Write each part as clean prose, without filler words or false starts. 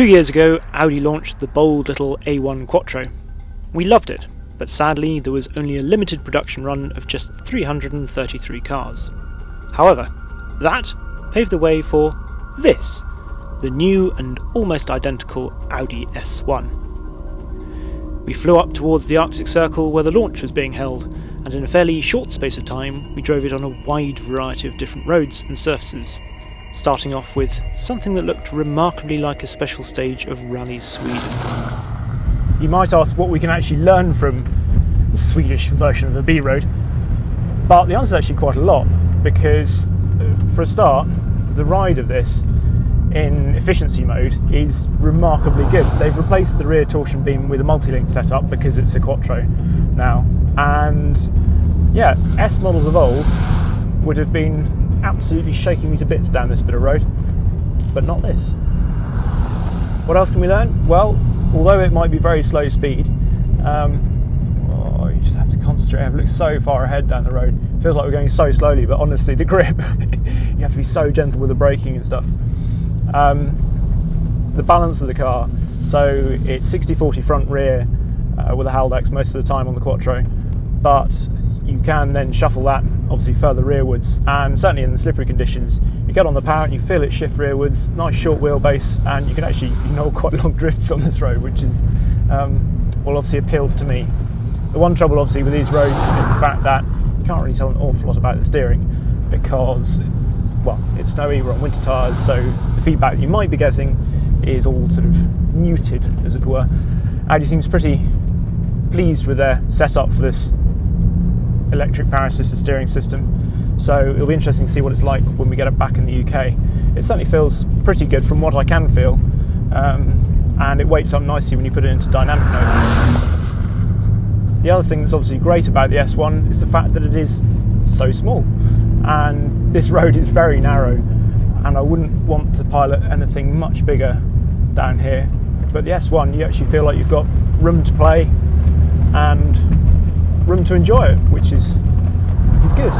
2 years ago, Audi launched the bold little A1 Quattro. We loved it, but sadly there was only a limited production run of just 333 cars. However, that paved the way for this, the new and almost identical Audi S1. We flew up towards the Arctic Circle where the launch was being held, and in a fairly short space of time we drove it on a wide variety of different roads and surfaces, starting off with something that looked remarkably like a special stage of Rally Sweden. You might ask what we can actually learn from the Swedish version of the B Road, but the answer is actually quite a lot, because for a start, the ride of this in efficiency mode is remarkably good. They've replaced the rear torsion beam with a multi-link setup because it's a Quattro now, and yeah, S models of old would have been absolutely shaking me to bits down this bit of road, but not this. What else can we learn? Well, although it might be very slow speed, you just have to concentrate. It looks so far ahead down the road. It feels like we're going so slowly, but honestly, the grip, you have to be so gentle with the braking and stuff. The balance of the car, so it's 60-40 front rear with a Haldex most of the time on the Quattro, but you can then shuffle that obviously further rearwards, and certainly in the slippery conditions you get on the power and you feel it shift rearwards. Nice short wheelbase, and you can actually ignore quite long drifts on this road, which is well, obviously appeals to me. The one trouble obviously with these roads is the fact that you can't really tell an awful lot about the steering, because well, it's snowy, we're on winter tyres, so the feedback you might be getting is all sort of muted, as it were. Audi seems pretty pleased with their setup for this electric power assisted steering system, so it'll be interesting to see what it's like when we get it back in the UK. It certainly feels pretty good from what I can feel, and it weights up nicely when you put it into dynamic mode. The other thing that's obviously great about the S1 is the fact that it is so small, and this road is very narrow, and I wouldn't want to pilot anything much bigger down here, but the S1 you actually feel like you've got room to play and room to enjoy it, which is good.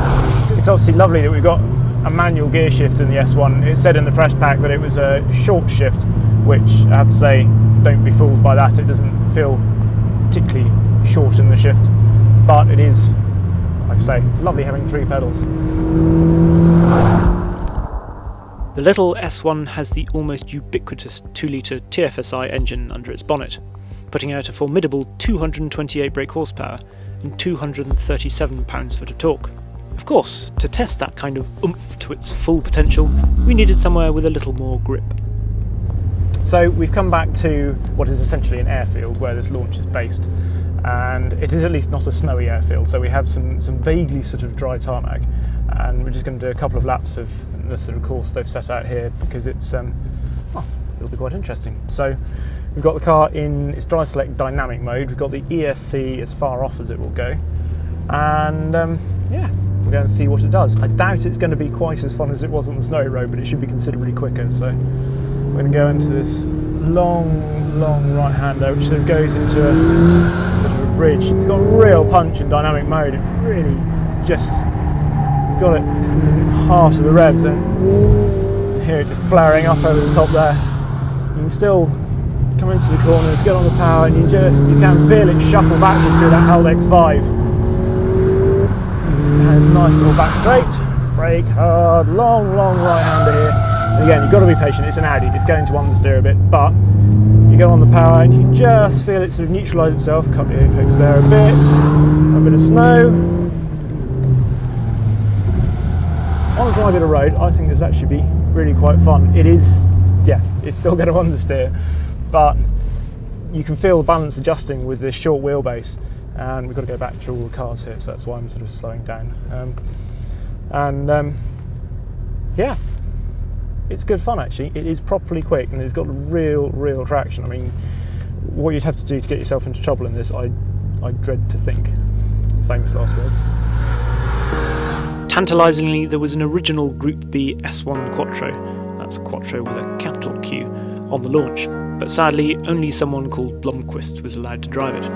It's obviously lovely that we've got a manual gear shift in the S1. It said in the press pack that it was a short shift, which I have to say, don't be fooled by that. It doesn't feel particularly short in the shift, but it is, like I say, lovely having 3 pedals. The little S1 has the almost ubiquitous 2-litre TFSI engine under its bonnet, putting out a formidable 228 brake horsepower and 237 pounds-foot of torque. Of course, to test that kind of oomph to its full potential, we needed somewhere with a little more grip. So we've come back to what is essentially an airfield where this launch is based, and it is at least not a snowy airfield, so we have some vaguely sort of dry tarmac, and we're just going to do a couple of laps of the sort of course they've set out here, because it's it'll be quite interesting. So we've got the car in its dry select dynamic mode, we've got the ESC as far off as it will go, and yeah, we're going to see what it does. I doubt it's going to be quite as fun as it was on the snowy road, but it should be considerably quicker. So we're going to go into this long right hander, which sort of goes into a bit of a bridge. It's got a real punch in dynamic mode. It really just got it in the heart of the revs, and hear it just flaring up over the top there. You can still come into the corners, get on the power, and you can feel it shuffle backwards through that Haldex 5. And it's a nice little back straight, brake hard, long right hander here. And again, you've got to be patient, it's an Audi, it's going to understeer a bit, but you go on the power and you can just feel it sort of neutralise itself, cut the apex there a bit of snow. On a dry bit of road, I think this actually be really quite fun. It is, yeah, it's still going to understeer, but you can feel the balance adjusting with this short wheelbase, and we've got to go back through all the cars here, so that's why I'm sort of slowing down. Yeah, it's good fun actually. It is properly quick, and it's got real traction. I mean, what you'd have to do to get yourself into trouble in this, I dread to think. Famous last words. Tantalisingly, there was an original Group B S1 Quattro, that's Quattro with a capital Q, on the launch, but sadly only someone called Blomqvist was allowed to drive it.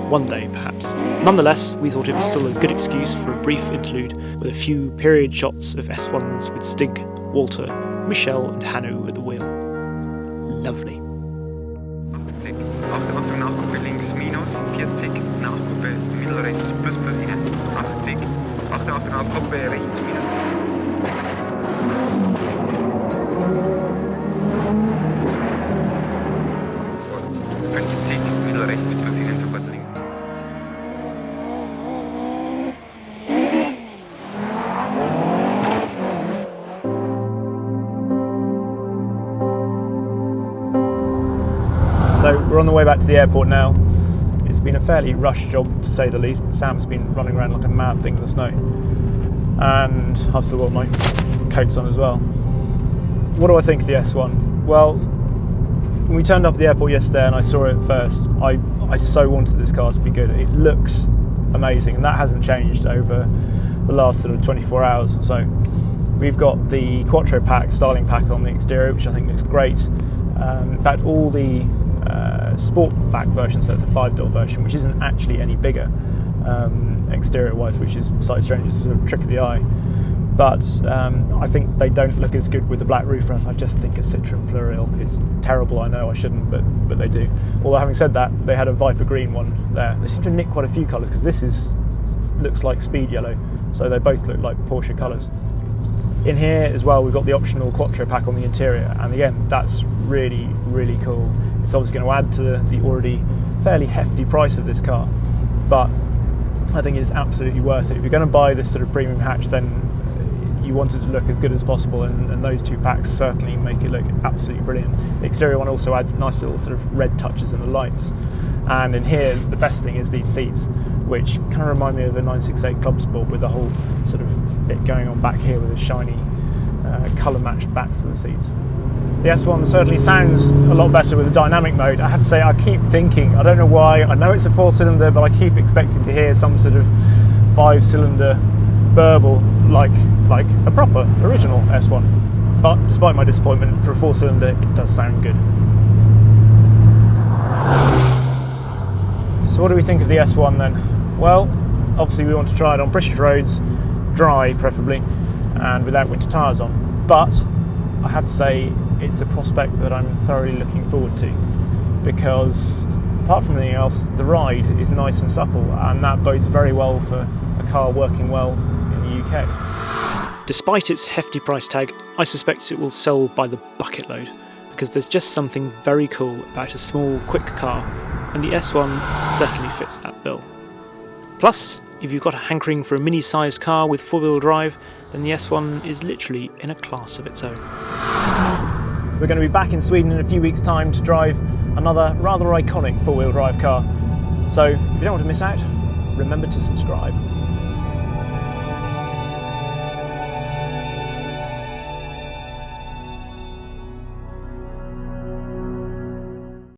One day, perhaps. Nonetheless, we thought it was still a good excuse for a brief interlude with a few period shots of S1s with Stig, Walter, Michelle and Hanno at the wheel. Lovely. staten att operera inspel. Continue with the race proceeding to Quadling. So we're on the way back to the airport now. It's been a fairly rushed job, to say the least. Sam's been running around like a mad thing in the snow, and I've still got my coats on as well. What do I think of the S1? Well, when we turned up at the airport yesterday and I saw it first, I so wanted this car to be good. It looks amazing, and that hasn't changed over the last sort of 24 hours or so. We've got the Quattro pack, styling pack on the exterior, which I think looks great. In fact, all the Sportback version, so it's a 5-door version, which isn't actually any bigger exterior-wise, which is slightly strange. It's sort of trick of the eye. But I think they don't look as good with the black roof rest. I just think a Citroen Plurial is terrible. I know I shouldn't, but they do. Although having said that, they had a Viper green one there. They seem to nick quite a few colours, because this looks like speed yellow, so they both look like Porsche colours. In here as well, we've got the optional Quattro pack on the interior, and again, that's really, really cool. It's obviously going to add to the already fairly hefty price of this car, but I think it's absolutely worth it. If you're going to buy this sort of premium hatch, then you want it to look as good as possible, and those two packs certainly make it look absolutely brilliant. The exterior one also adds nice little sort of red touches in the lights, and in here the best thing is these seats, which kind of remind me of a 968 Club Sport, with the whole sort of bit going on back here with the shiny colour matched backs to the seats. The S1 certainly sounds a lot better with the dynamic mode. I have to say, I keep thinking, I don't know why, I know it's a 4-cylinder, but I keep expecting to hear some sort of 5-cylinder burble like a proper original S1. But despite my disappointment, for a 4-cylinder, it does sound good. So what do we think of the S1 then? Well, obviously we want to try it on British roads, dry preferably, and without winter tyres on. But I have to say, it's a prospect that I'm thoroughly looking forward to, because apart from anything else, the ride is nice and supple, and that bodes very well for a car working well in the UK. Despite its hefty price tag, I suspect it will sell by the bucket load, because there's just something very cool about a small, quick car, and the S1 certainly fits that bill. Plus, if you've got a hankering for a mini-sized car with 4-wheel drive, then the S1 is literally in a class of its own. We're going to be back in Sweden in a few weeks' time to drive another rather iconic 4-wheel drive car. So if you don't want to miss out, remember to subscribe.